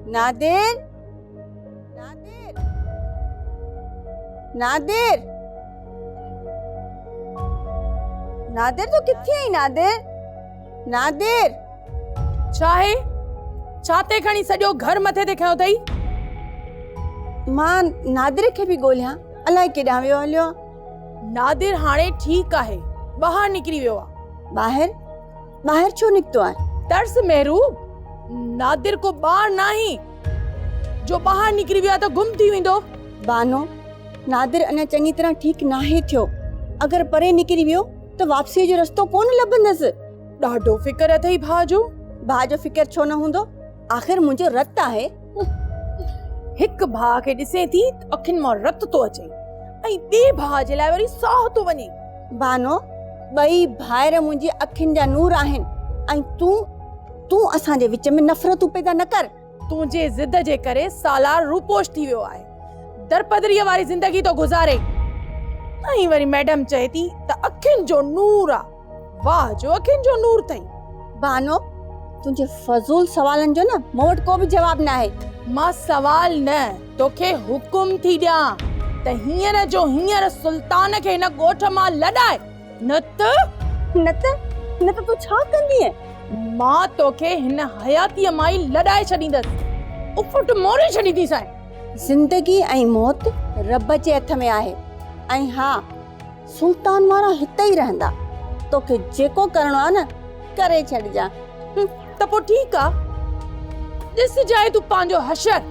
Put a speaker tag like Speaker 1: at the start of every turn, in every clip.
Speaker 1: नादिर, नादिर, नादिर, नादिर तू किथे आई नादिर? नादिर
Speaker 2: चाहे छाते खणी सॼो घर मथे ते खयो अथई।
Speaker 1: मां नादिर खे बि ॻोल्हियां, अलाए केॾां वियो हलियो।
Speaker 2: नादिर हाणे ठीक आहे, ॿाहिरि निकिरी वियो आहे।
Speaker 1: ॿाहिरि छो निकितो आहे?
Speaker 2: तर्स महरूब, नादिर को ॿार नाही जो ॿाहिरि निकिरी वियो त गुम थी वेंदो।
Speaker 1: बानो, नादिर अञा चङी तरह ठीक नाहे थियो। अगर परे निकिरी वियो त वापसीअ जो रस्तो कोन लभंदसि।
Speaker 2: ॾाढो फिकर अथई भाउ जो।
Speaker 1: भाउ जो फिकर छो न हूंदो? आखिर मुंहिंजो रत आहे।
Speaker 2: हिकु भाउ खे ॾिसे थी त अखियुनि मां रत थो अचे ऐं ॿिए भाउ जे लाइ वरी साह थो वञे।
Speaker 1: बानो, ॿई भाइर मुंहिंजी अखियुनि जा नूर आहिनि ऐं तूं असांजे विच में नफ़रतूं पैदा न कर।
Speaker 2: तुंहिंजे ज़िद जे करे सालार रूपोश थी वियो आहे, दरपदरीअ वारी ज़िंदगी तो गुज़ारे। ऐं वरी मैडम चए थी त अखियुनि जो नूर आ। वाह जो अखियुनि जो नूर अथई।
Speaker 1: बानो, तुंहिंजे फज़ूल सवालनि जो न मूं वटि को बि जवाबु न आहे।
Speaker 2: मां सवाल न तोखे हुकुम थी ॾियां त हींअर जो हींअर सुल्तान खे हिन ॻोठ मां लॾाए, न त
Speaker 1: तूं छा कंदीअ?
Speaker 2: मां तोखे हिन हयातीअ मां ई लॾाए छॾींदसि, उफुट मोड़े छॾींदीसांइ।
Speaker 1: ज़िंदगी ऐं मौत रब जे हथ में आहे ऐं हा, सुल्तान वारा हिते ई रहंदा। तोखे जेको करणो आहे न करे छॾिजां।
Speaker 2: त पोइ ठीकु आहे, ॾिस जाए तूं पंहिंजो हशर।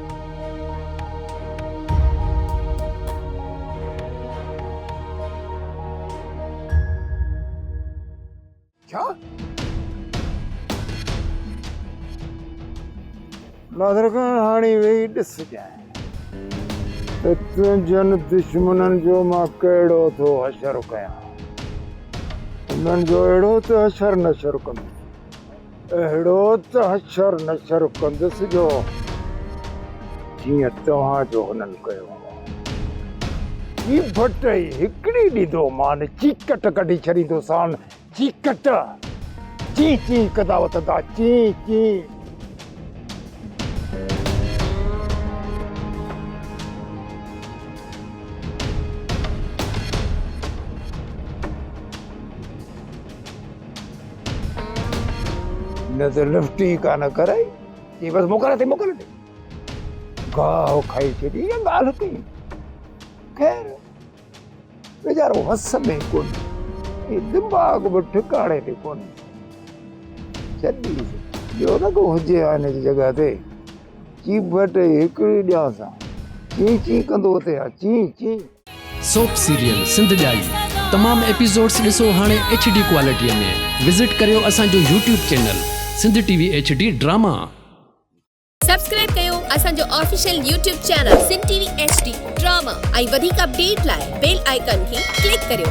Speaker 3: क्या? नादिर खान हाणे वेही ॾिस जाए त तुंहिंजनि दुश्मननि जो मां कहिड़ो थो हशर कयां। उन्हनि जो अहिड़ो त हशर नशर कंदुसि, अहिड़ो त हशर नशर कंदुसि जो जीअं तव्हांजो हुननि कयो। ही भटई हिकिड़ी ॾींदो मान चीकट कढी छॾींदोसान। चीकट ची ची कंदा वतंदा, ची ची। न त लिफ्ट ई कान कराई, ये बस मोकल थी गाह खाई छॾी या ॻाल्हि कई। ख़ैर वेचारो हस में कोन, दिमाग़ बि ठिकाणे ते कोन। छॾी ॿियो न को हुजे हिन जी जॻह ते। ची भट हिकिड़ी ॾियांसां ची ची कंदो थिए, ची ची।
Speaker 4: सोप सीरियल सिंध ॼाई तमाम एपिसोड्स ॾिसो हाणे HD क्वालिटीअ में। विज़िट करियो असांजो YouTube channel Sindh TV HD drama.
Speaker 5: Subscribe कयो असांजो official YouTube channel Sindh TV HD drama ऐं वधीक अपडेट लाइ बेल आइकन खे क्लिक करियो।